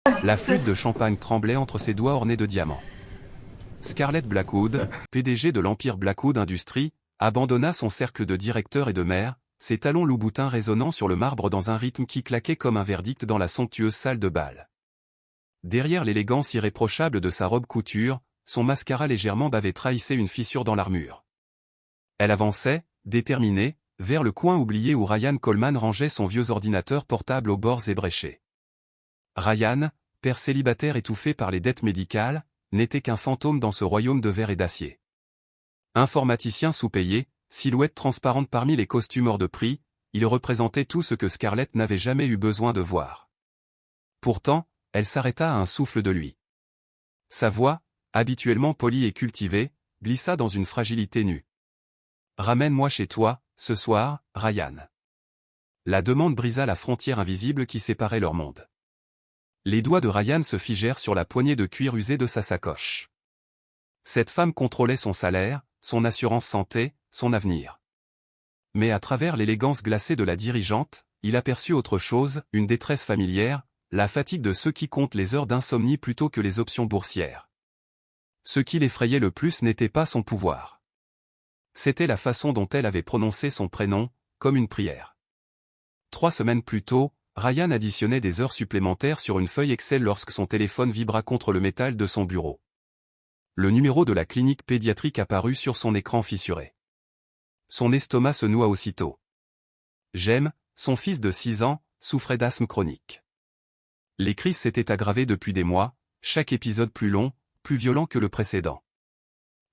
La flûte de champagne tremblait entre ses doigts ornés de diamants. Scarlett Blackwood, PDG de l'Empire Blackwood Industries, abandonna son cercle de directeurs et de maires, ses talons loup-boutins résonnant sur le marbre dans un rythme qui claquait comme un verdict dans la somptueuse salle de bal. Derrière l'élégance irréprochable de sa robe couture, son mascara légèrement bavé trahissait une fissure dans l'armure. Elle avançait, déterminée, vers le coin oublié où Ryan Coleman rangeait son vieux ordinateur portable aux bords ébréchés. Ryan, père célibataire étouffé par les dettes médicales, n'était qu'un fantôme dans ce royaume de verre et d'acier. Informaticien sous-payé, silhouette transparente parmi les costumes hors de prix, il représentait tout ce que Scarlett n'avait jamais eu besoin de voir. Pourtant, elle s'arrêta à un souffle de lui. Sa voix, habituellement polie et cultivée, glissa dans une fragilité nue. « Ramène-moi chez toi, ce soir, Ryan. » La demande brisa la frontière invisible qui séparait leur monde. Les doigts de Ryan se figèrent sur la poignée de cuir usée de sa sacoche. Cette femme contrôlait son salaire, son assurance santé, son avenir. Mais à travers l'élégance glacée de la dirigeante, il aperçut autre chose, une détresse familière, la fatigue de ceux qui comptent les heures d'insomnie plutôt que les options boursières. Ce qui l'effrayait le plus n'était pas son pouvoir. C'était la façon dont elle avait prononcé son prénom, comme une prière. 3 semaines plus tôt, Ryan additionnait des heures supplémentaires sur une feuille Excel lorsque son téléphone vibra contre le métal de son bureau. Le numéro de la clinique pédiatrique apparut sur son écran fissuré. Son estomac se noua aussitôt. Jem, son fils de 6 ans, souffrait d'asthme chronique. Les crises s'étaient aggravées depuis des mois, chaque épisode plus long, plus violent que le précédent.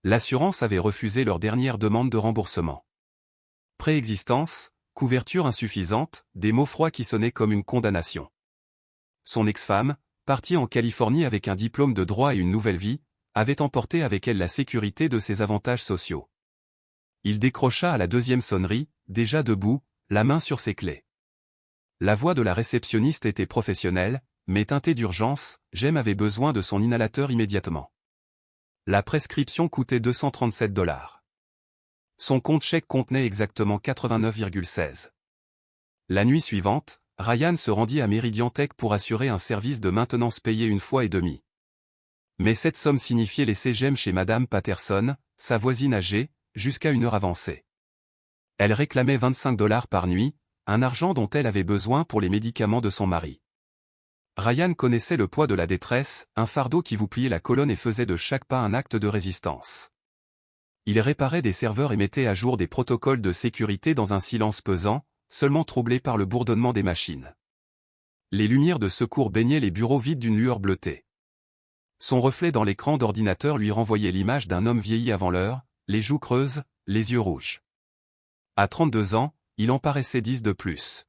L'assurance avait refusé leur dernière demande de remboursement. Préexistence, couverture insuffisante, des mots froids qui sonnaient comme une condamnation. Son ex-femme, partie en Californie avec un diplôme de droit et une nouvelle vie, avait emporté avec elle la sécurité de ses avantages sociaux. Il décrocha à la 2e sonnerie, déjà debout, la main sur ses clés. La voix de la réceptionniste était professionnelle, mais teintée d'urgence, Jem avait besoin de son inhalateur immédiatement. La prescription coûtait 237 $. Son compte chèque contenait exactement 89,16. La nuit suivante, Ryan se rendit à Meridian Tech pour assurer un service de maintenance payé 1 fois et demie. Mais cette somme signifiait laisser Jem chez Madame Patterson, sa voisine âgée, jusqu'à une heure avancée. Elle réclamait 25 $ par nuit, un argent dont elle avait besoin pour les médicaments de son mari. Ryan connaissait le poids de la détresse, un fardeau qui vous pliait la colonne et faisait de chaque pas un acte de résistance. Il réparait des serveurs et mettait à jour des protocoles de sécurité dans un silence pesant, seulement troublé par le bourdonnement des machines. Les lumières de secours baignaient les bureaux vides d'une lueur bleutée. Son reflet dans l'écran d'ordinateur lui renvoyait l'image d'un homme vieilli avant l'heure, les joues creuses, les yeux rouges. À 32 ans, il en paraissait 10 de plus.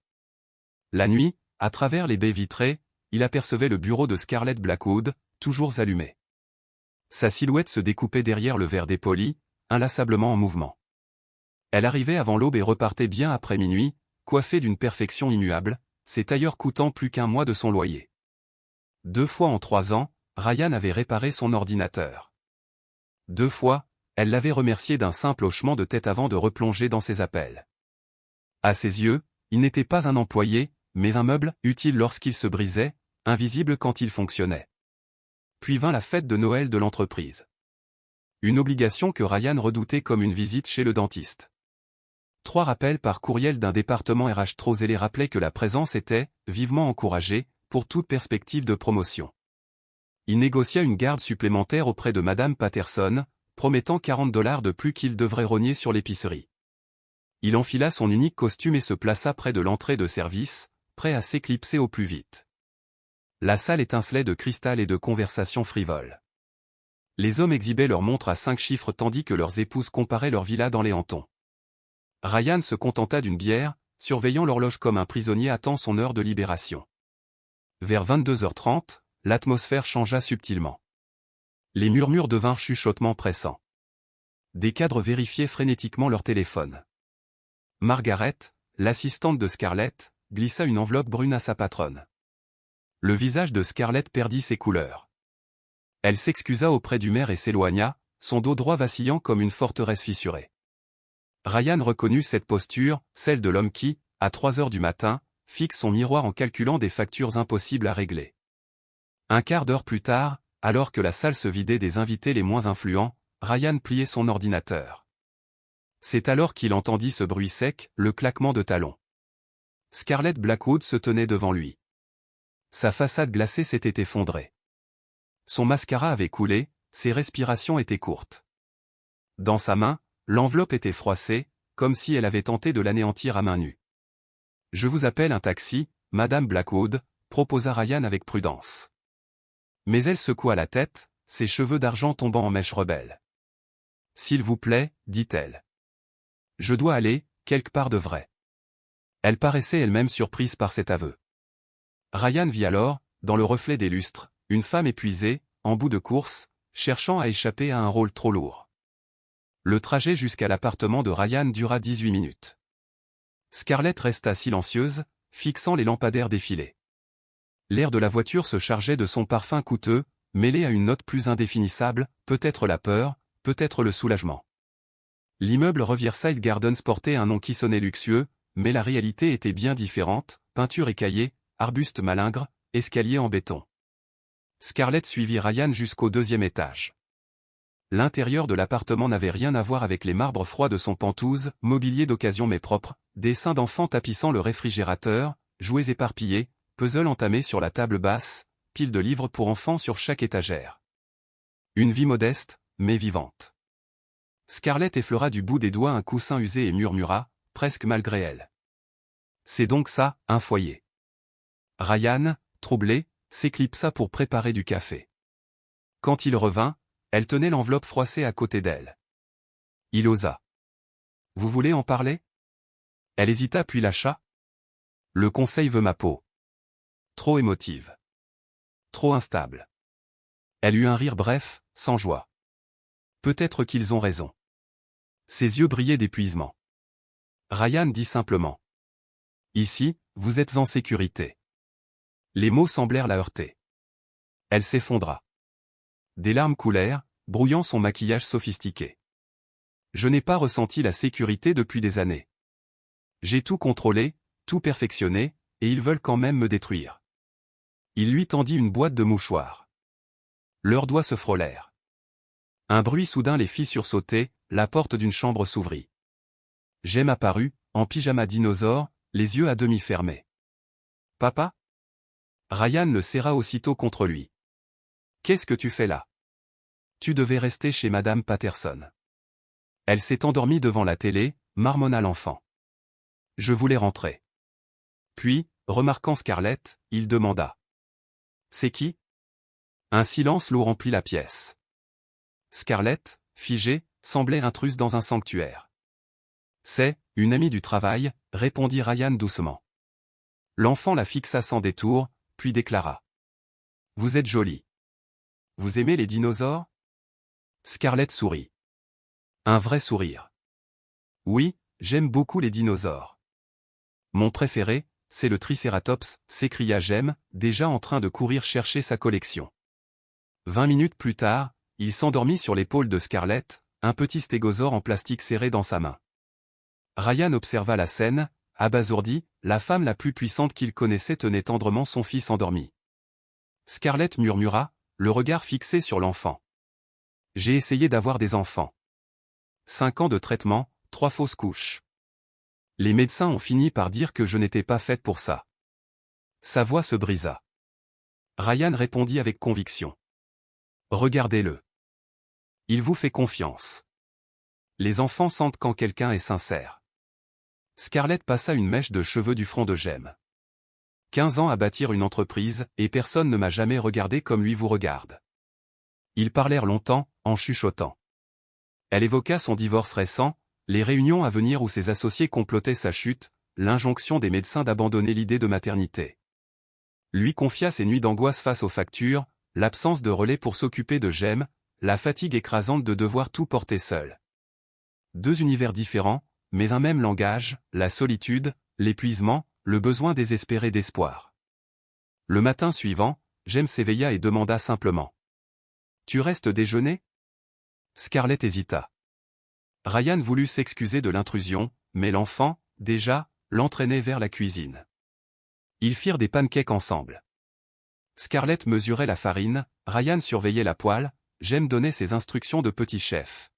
La nuit, à travers les baies vitrées, il apercevait le bureau de Scarlett Blackwood, toujours allumé. Sa silhouette se découpait derrière le verre dépoli, inlassablement en mouvement. Elle arrivait avant l'aube et repartait bien après minuit, coiffée d'une perfection immuable, ses tailleurs coûtant plus qu'1 mois de son loyer. 2 fois en 3 ans, Ryan avait réparé son ordinateur. 2 fois, elle l'avait remercié d'un simple hochement de tête avant de replonger dans ses appels. À ses yeux, il n'était pas un employé, mais un meuble, utile lorsqu'il se brisait, invisible quand il fonctionnait. Puis vint la fête de Noël de l'entreprise. Une obligation que Ryan redoutait comme une visite chez le dentiste. 3 rappels par courriel d'un département RH trop zélé rappelaient que la présence était, vivement encouragée, pour toute perspective de promotion. Il négocia une garde supplémentaire auprès de Madame Patterson, promettant 40 $ de plus qu'il devrait rogner sur l'épicerie. Il enfila son unique costume et se plaça près de l'entrée de service, prêt à s'éclipser au plus vite. La salle étincelait de cristal et de conversations frivoles. Les hommes exhibaient leurs montres à 5 chiffres tandis que leurs épouses comparaient leur villa dans les hantons. Ryan se contenta d'une bière, surveillant l'horloge comme un prisonnier attend son heure de libération. Vers 22h30, l'atmosphère changea subtilement. Les murmures devinrent chuchotements pressants. Des cadres vérifiaient frénétiquement leur téléphone. Margaret, l'assistante de Scarlett, glissa une enveloppe brune à sa patronne. Le visage de Scarlett perdit ses couleurs. Elle s'excusa auprès du maire et s'éloigna, son dos droit vacillant comme une forteresse fissurée. Ryan reconnut cette posture, celle de l'homme qui, à 3 heures du matin, fixe son miroir en calculant des factures impossibles à régler. Un quart d'heure plus tard, alors que la salle se vidait des invités les moins influents, Ryan pliait son ordinateur. C'est alors qu'il entendit ce bruit sec, le claquement de talons. Scarlett Blackwood se tenait devant lui. Sa façade glacée s'était effondrée. Son mascara avait coulé, ses respirations étaient courtes. Dans sa main, l'enveloppe était froissée, comme si elle avait tenté de l'anéantir à main nue. « Je vous appelle un taxi, Madame Blackwood », proposa Ryan avec prudence. Mais elle secoua la tête, ses cheveux d'argent tombant en mèches rebelles. « S'il vous plaît, dit-elle. Je dois aller, quelque part de vrai. » Elle paraissait elle-même surprise par cet aveu. Ryan vit alors, dans le reflet des lustres, une femme épuisée, en bout de course, cherchant à échapper à un rôle trop lourd. Le trajet jusqu'à l'appartement de Ryan dura 18 minutes. Scarlett resta silencieuse, fixant les lampadaires défilés. L'air de la voiture se chargeait de son parfum coûteux, mêlé à une note plus indéfinissable, peut-être la peur, peut-être le soulagement. L'immeuble Riverside Gardens portait un nom qui sonnait luxueux, mais la réalité était bien différente, peinture écaillée, arbustes malingres, escalier en béton. Scarlett suivit Ryan jusqu'au 2e étage. L'intérieur de l'appartement n'avait rien à voir avec les marbres froids de son penthouse, mobilier d'occasion mais propre, dessins d'enfants tapissant le réfrigérateur, jouets éparpillés, puzzles entamés sur la table basse, piles de livres pour enfants sur chaque étagère. Une vie modeste, mais vivante. Scarlett effleura du bout des doigts un coussin usé et murmura, presque malgré elle. C'est donc ça, un foyer. Ryan, troublé, s'éclipsa pour préparer du café. Quand il revint, elle tenait l'enveloppe froissée à côté d'elle. Il osa. « Vous voulez en parler ?» Elle hésita puis lâcha. « Le conseil veut ma peau. » Trop émotive. Trop instable. Elle eut un rire bref, sans joie. Peut-être qu'ils ont raison. Ses yeux brillaient d'épuisement. Ryan dit simplement. « Ici, vous êtes en sécurité. » Les mots semblèrent la heurter. Elle s'effondra. Des larmes coulèrent, brouillant son maquillage sophistiqué. « Je n'ai pas ressenti la sécurité depuis des années. J'ai tout contrôlé, tout perfectionné, et ils veulent quand même me détruire. » Il lui tendit une boîte de mouchoirs. Leurs doigts se frôlèrent. Un bruit soudain les fit sursauter, la porte d'une chambre s'ouvrit. Jem apparut, en pyjama dinosaure, les yeux à demi fermés. « Papa ?» Ryan le serra aussitôt contre lui. « Qu'est-ce que tu fais là ? Tu devais rester chez Madame Patterson. » Elle s'est endormie devant la télé, marmonna l'enfant. « Je voulais rentrer. » Puis, remarquant Scarlett, il demanda. « C'est qui ?» Un silence lourd remplit la pièce. Scarlett, figée, semblait intruse dans un sanctuaire. « C'est, une amie du travail, » répondit Ryan doucement. L'enfant la fixa sans détour, puis déclara. « Vous êtes jolie. Vous aimez les dinosaures ?» Scarlett sourit. Un vrai sourire. « Oui, j'aime beaucoup les dinosaures. Mon préféré, c'est le Triceratops, » s'écria Jem, déjà en train de courir chercher sa collection. 20 minutes plus tard, il s'endormit sur l'épaule de Scarlett, un petit stégosaure en plastique serré dans sa main. Ryan observa la scène, abasourdi, la femme la plus puissante qu'il connaissait tenait tendrement son fils endormi. Scarlett murmura, le regard fixé sur l'enfant. « J'ai essayé d'avoir des enfants. 5 ans de traitement, 3 fausses couches. Les médecins ont fini par dire que je n'étais pas faite pour ça. » Sa voix se brisa. Ryan répondit avec conviction. « Regardez-le. Il vous fait confiance. Les enfants sentent quand quelqu'un est sincère. » Scarlett passa une mèche de cheveux du front de Jem. 15 ans à bâtir une entreprise, et personne ne m'a jamais regardé comme lui vous regarde. Ils parlèrent longtemps, en chuchotant. Elle évoqua son divorce récent, les réunions à venir où ses associés complotaient sa chute, l'injonction des médecins d'abandonner l'idée de maternité. Lui confia ses nuits d'angoisse face aux factures, l'absence de relais pour s'occuper de Jem, la fatigue écrasante de devoir tout porter seul. 2 univers différents, mais un même langage, la solitude, l'épuisement, le besoin désespéré d'espoir. Le matin suivant, Jem s'éveilla et demanda simplement. « Tu restes déjeuner ?» Scarlett hésita. Ryan voulut s'excuser de l'intrusion, mais l'enfant, déjà, l'entraînait vers la cuisine. Ils firent des pancakes ensemble. Scarlett mesurait la farine, Ryan surveillait la poêle, Jem donnait ses instructions de petit chef.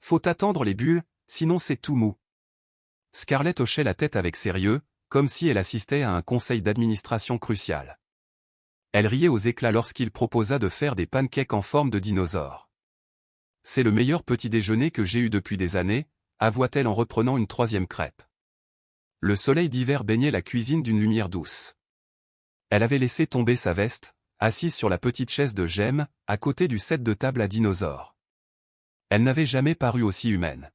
Faut attendre les bulles, sinon c'est tout mou. Scarlett hochait la tête avec sérieux, comme si elle assistait à un conseil d'administration crucial. Elle riait aux éclats lorsqu'il proposa de faire des pancakes en forme de dinosaure. C'est le meilleur petit déjeuner que j'ai eu depuis des années, avoua-t-elle en reprenant une troisième crêpe. Le soleil d'hiver baignait la cuisine d'une lumière douce. Elle avait laissé tomber sa veste, assise sur la petite chaise de Jem, à côté du set de table à dinosaures. Elle n'avait jamais paru aussi humaine.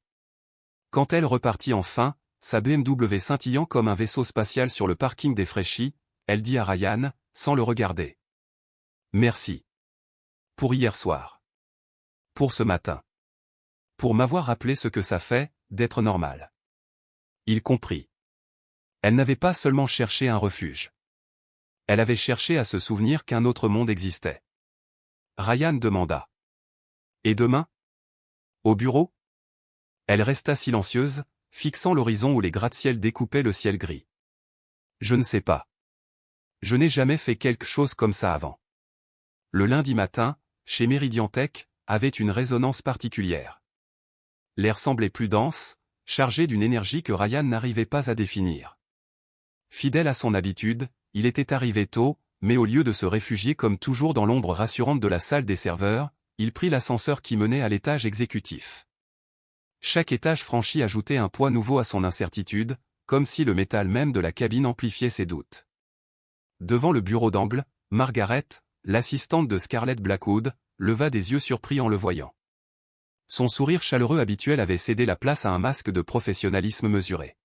Quand elle repartit enfin, sa BMW scintillant comme un vaisseau spatial sur le parking défraîchi, elle dit à Ryan, sans le regarder. Merci. Pour hier soir. Pour ce matin. Pour m'avoir rappelé ce que ça fait, d'être normal. Il comprit. Elle n'avait pas seulement cherché un refuge. Elle avait cherché à se souvenir qu'un autre monde existait. Ryan demanda. Et demain? Au bureau? Elle resta silencieuse, fixant l'horizon où les gratte-ciel découpaient le ciel gris. Je ne sais pas. Je n'ai jamais fait quelque chose comme ça avant. Le lundi matin, chez Meridian Tech, avait une résonance particulière. L'air semblait plus dense, chargé d'une énergie que Ryan n'arrivait pas à définir. Fidèle à son habitude, il était arrivé tôt, mais au lieu de se réfugier comme toujours dans l'ombre rassurante de la salle des serveurs, il prit l'ascenseur qui menait à l'étage exécutif. Chaque étage franchi ajoutait un poids nouveau à son incertitude, comme si le métal même de la cabine amplifiait ses doutes. Devant le bureau d'angle, Margaret, l'assistante de Scarlett Blackwood, leva des yeux surpris en le voyant. Son sourire chaleureux habituel avait cédé la place à un masque de professionnalisme mesuré.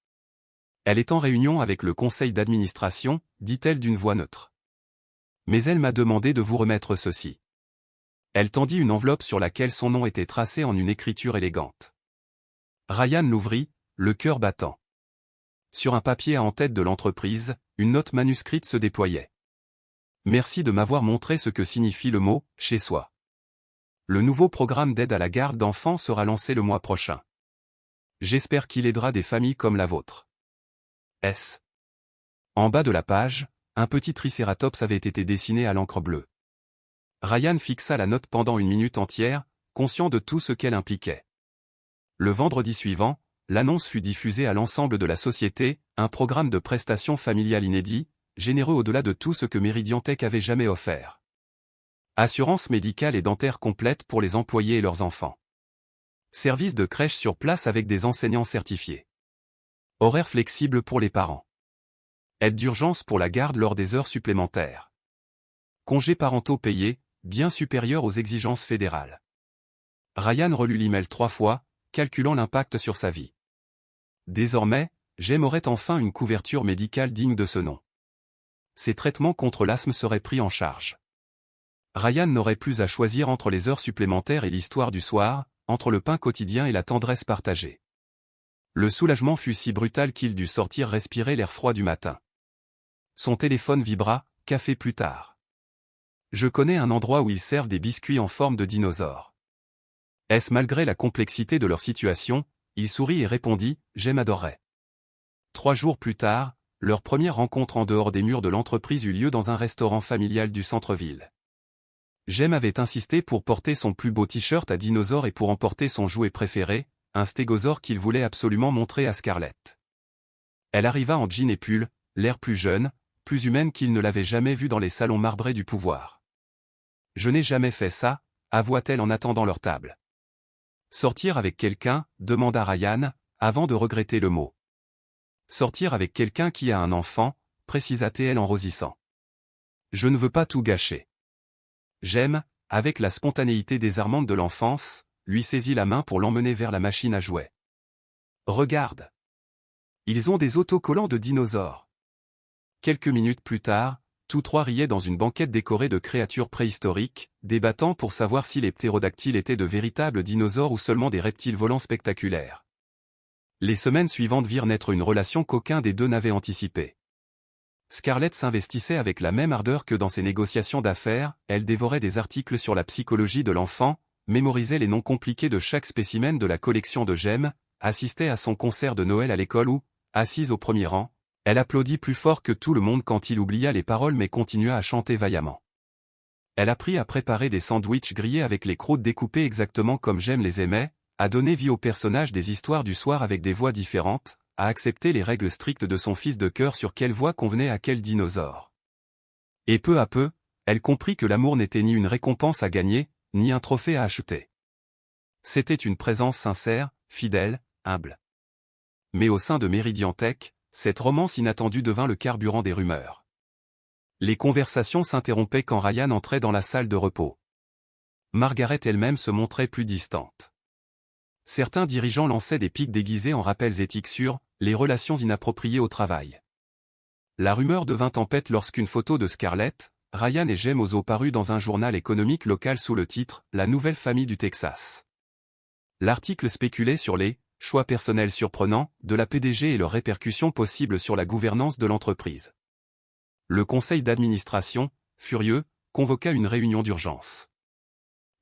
Elle est en réunion avec le conseil d'administration, dit-elle d'une voix neutre. Mais elle m'a demandé de vous remettre ceci. Elle tendit une enveloppe sur laquelle son nom était tracé en une écriture élégante. Ryan l'ouvrit, le cœur battant. Sur un papier à en-tête de l'entreprise, une note manuscrite se déployait. Merci de m'avoir montré ce que signifie le mot « chez soi ». Le nouveau programme d'aide à la garde d'enfants sera lancé le mois prochain. J'espère qu'il aidera des familles comme la vôtre. S. En bas de la page, un petit tricératops avait été dessiné à l'encre bleue. Ryan fixa la note pendant une minute entière, conscient de tout ce qu'elle impliquait. Le vendredi suivant, l'annonce fut diffusée à l'ensemble de la société, un programme de prestations familiales inédit, généreux au-delà de tout ce que Meridian Tech avait jamais offert. Assurance médicale et dentaire complète pour les employés et leurs enfants. Service de crèche sur place avec des enseignants certifiés. Horaires flexibles pour les parents. Aide d'urgence pour la garde lors des heures supplémentaires. Congés parentaux payés, bien supérieurs aux exigences fédérales. Ryan relut l'email 3 fois, calculant l'impact sur sa vie. Désormais, Jem aurait enfin une couverture médicale digne de ce nom. Ses traitements contre l'asthme seraient pris en charge. Ryan n'aurait plus à choisir entre les heures supplémentaires et l'histoire du soir, entre le pain quotidien et la tendresse partagée. Le soulagement fut si brutal qu'il dut sortir respirer l'air froid du matin. Son téléphone vibra, café plus tard. Je connais un endroit où ils servent des biscuits en forme de dinosaure. Est-ce malgré la complexité de leur situation, il sourit et répondit, Jem adorerait. 3 jours plus tard, leur première rencontre en dehors des murs de l'entreprise eut lieu dans un restaurant familial du centre-ville. Jem avait insisté pour porter son plus beau t-shirt à dinosaure et pour emporter son jouet préféré, un stégosaure qu'il voulait absolument montrer à Scarlett. Elle arriva en jean et pull, l'air plus jeune, plus humaine qu'il ne l'avait jamais vue dans les salons marbrés du pouvoir. Je n'ai jamais fait ça, avoua-t-elle en attendant leur table. Sortir avec quelqu'un, demanda Ryan, avant de regretter le mot. Sortir avec quelqu'un qui a un enfant, précisa-t-elle en rosissant. Je ne veux pas tout gâcher. Jem, avec la spontanéité désarmante de l'enfance, lui saisit la main pour l'emmener vers la machine à jouets. Regarde. Ils ont des autocollants de dinosaures. Quelques minutes plus tard, tous trois riaient dans une banquette décorée de créatures préhistoriques, débattant pour savoir si les ptérodactyles étaient de véritables dinosaures ou seulement des reptiles volants spectaculaires. Les semaines suivantes virent naître une relation qu'aucun des deux n'avait anticipée. Scarlett s'investissait avec la même ardeur que dans ses négociations d'affaires, elle dévorait des articles sur la psychologie de l'enfant, mémorisait les noms compliqués de chaque spécimen de la collection de Jem, assistait à son concert de Noël à l'école ou, assise au premier rang, Elle applaudit plus fort que tout le monde quand il oublia les paroles mais continua à chanter vaillamment. Elle apprit à préparer des sandwichs grillés avec les croûtes découpées exactement comme Jem les aimait, à donner vie aux personnages des histoires du soir avec des voix différentes, à accepter les règles strictes de son fils de cœur sur quelle voix convenait à quel dinosaure. Et peu à peu, elle comprit que l'amour n'était ni une récompense à gagner, ni un trophée à acheter. C'était une présence sincère, fidèle, humble. Mais au sein de Meridian Tech, cette romance inattendue devint le carburant des rumeurs. Les conversations s'interrompaient quand Ryan entrait dans la salle de repos. Margaret elle-même se montrait plus distante. Certains dirigeants lançaient des pics déguisés en rappels éthiques sur les relations inappropriées au travail. La rumeur devint tempête lorsqu'une photo de Scarlett, Ryan et Jem Ozo parut dans un journal économique local sous le titre « La nouvelle famille du Texas ». L'article spéculait sur les « choix personnels surprenants » de la PDG et leurs répercussions possibles sur la gouvernance de l'entreprise. Le conseil d'administration, furieux, convoqua une réunion d'urgence.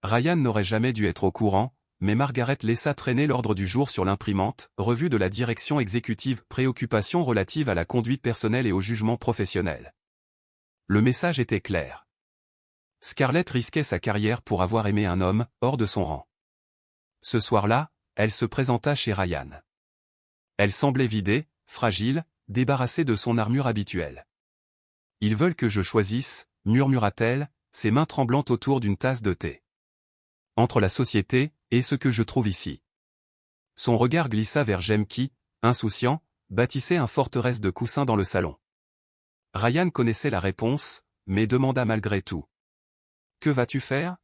Ryan n'aurait jamais dû être au courant, mais Margaret laissa traîner l'ordre du jour sur l'imprimante, revue de la direction exécutive, préoccupations relatives à la conduite personnelle et au jugement professionnel. Le message était clair. Scarlett risquait sa carrière pour avoir aimé un homme, hors de son rang. Ce soir-là, elle se présenta chez Ryan. Elle semblait vidée, fragile, débarrassée de son armure habituelle. « Ils veulent que je choisisse », murmura-t-elle, ses mains tremblantes autour d'une tasse de thé. « Entre la société et ce que je trouve ici. » Son regard glissa vers Jem qui, insouciant, bâtissait une forteresse de coussins dans le salon. Ryan connaissait la réponse, mais demanda malgré tout. « Que vas-tu faire ?»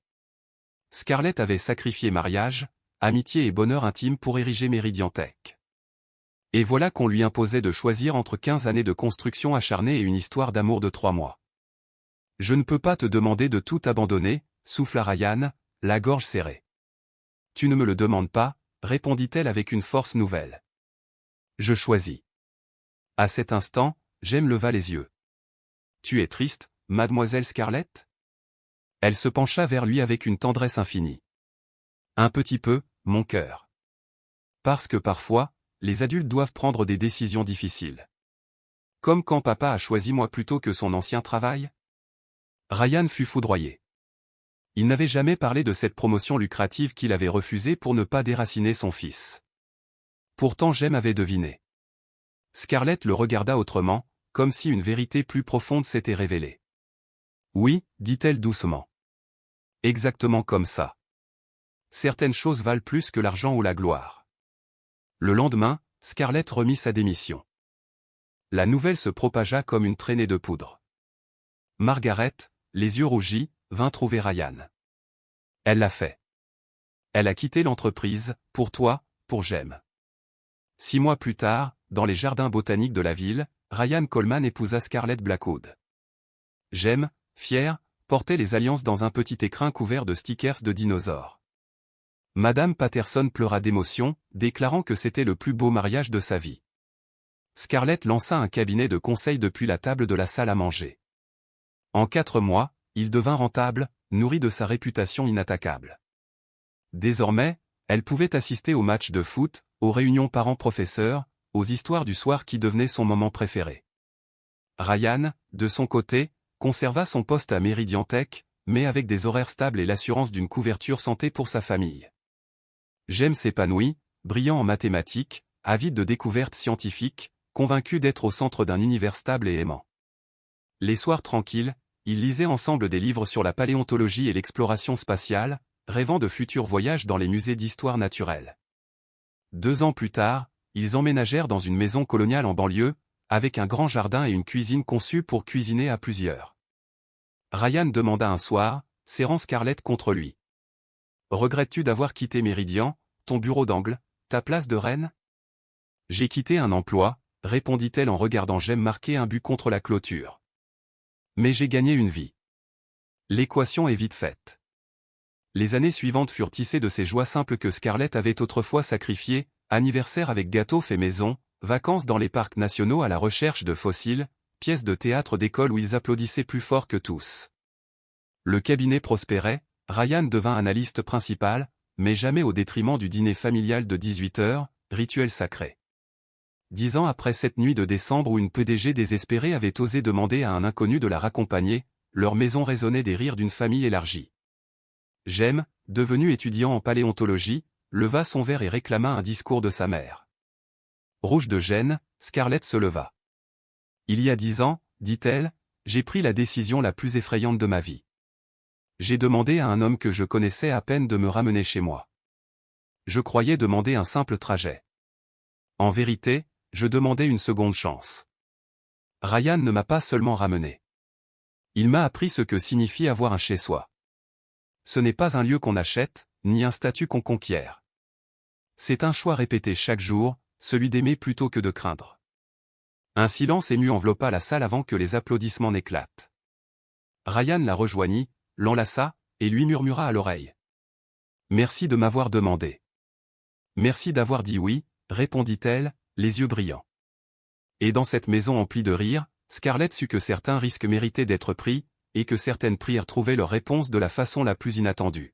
Scarlett avait sacrifié mariage, amitié et bonheur intime pour ériger Meridian Tech. Et voilà qu'on lui imposait de choisir entre 15 années de construction acharnée et une histoire d'amour de 3 mois. « Je ne peux pas te demander de tout abandonner, » souffla Ryan, la gorge serrée. « Tu ne me le demandes pas, » répondit-elle avec une force nouvelle. « Je choisis. » À cet instant, Jem leva les yeux. « Tu es triste, mademoiselle Scarlett ?» Elle se pencha vers lui avec une tendresse infinie. « Un petit peu, mon cœur. Parce que parfois, les adultes doivent prendre des décisions difficiles. Comme quand papa a choisi moi plutôt que son ancien travail ?» Ryan fut foudroyé. Il n'avait jamais parlé de cette promotion lucrative qu'il avait refusée pour ne pas déraciner son fils. Pourtant Jem avait deviné. Scarlett le regarda autrement, comme si une vérité plus profonde s'était révélée. « Oui, » dit-elle doucement. « Exactement comme ça. Certaines choses valent plus que l'argent ou la gloire. » Le lendemain, Scarlett remit sa démission. La nouvelle se propagea comme une traînée de poudre. Margaret, les yeux rougis, vint trouver Ryan. Elle l'a fait. Elle a quitté l'entreprise, pour toi, pour Jem. 6 mois plus tard, dans les jardins botaniques de la ville, Ryan Coleman épousa Scarlett Blackwood. Jem, fier, portait les alliances dans un petit écrin couvert de stickers de dinosaures. Madame Patterson pleura d'émotion, déclarant que c'était le plus beau mariage de sa vie. Scarlett lança un cabinet de conseil depuis la table de la salle à manger. En 4 mois, il devint rentable, nourri de sa réputation inattaquable. Désormais, elle pouvait assister aux matchs de foot, aux réunions parents-professeurs, aux histoires du soir qui devenaient son moment préféré. Ryan, de son côté, conserva son poste à Meridian Tech, mais avec des horaires stables et l'assurance d'une couverture santé pour sa famille. Jem s'épanouit, brillant en mathématiques, avide de découvertes scientifiques, convaincu d'être au centre d'un univers stable et aimant. Les soirs tranquilles, ils lisaient ensemble des livres sur la paléontologie et l'exploration spatiale, rêvant de futurs voyages dans les musées d'histoire naturelle. 2 ans plus tard, ils emménagèrent dans une maison coloniale en banlieue, avec un grand jardin et une cuisine conçue pour cuisiner à plusieurs. Ryan demanda un soir, serrant Scarlett contre lui. « Regrettes-tu d'avoir quitté Meridian, ton bureau d'angle, ta place de reine ?»« J'ai quitté un emploi, » répondit-elle en regardant Jem marquer un but contre la clôture. « Mais j'ai gagné une vie. » L'équation est vite faite. Les années suivantes furent tissées de ces joies simples que Scarlett avait autrefois sacrifiées, anniversaire avec gâteau fait maison, vacances dans les parcs nationaux à la recherche de fossiles, pièces de théâtre d'école où ils applaudissaient plus fort que tous. Le cabinet prospérait, Ryan devint analyste principal, mais jamais au détriment du dîner familial de 18 heures, rituel sacré. 10 ans après cette nuit de décembre où une PDG désespérée avait osé demander à un inconnu de la raccompagner, leur maison résonnait des rires d'une famille élargie. Jem, devenu étudiant en paléontologie, leva son verre et réclama un discours de sa mère. Rouge de gêne, Scarlett se leva. Il y a 10 ans, dit-elle, j'ai pris la décision la plus effrayante de ma vie. J'ai demandé à un homme que je connaissais à peine de me ramener chez moi. Je croyais demander un simple trajet. En vérité, je demandais une seconde chance. Ryan ne m'a pas seulement ramené. Il m'a appris ce que signifie avoir un chez-soi. Ce n'est pas un lieu qu'on achète, ni un statut qu'on conquiert. C'est un choix répété chaque jour, celui d'aimer plutôt que de craindre. Un silence ému enveloppa la salle avant que les applaudissements n'éclatent. Ryan la rejoignit, l'enlaça, et lui murmura à l'oreille. « Merci de m'avoir demandé. »« Merci d'avoir dit oui », répondit-elle, les yeux brillants. Et dans cette maison emplie de rires, Scarlett sut que certains risques méritaient d'être pris, et que certaines prières trouvaient leur réponse de la façon la plus inattendue.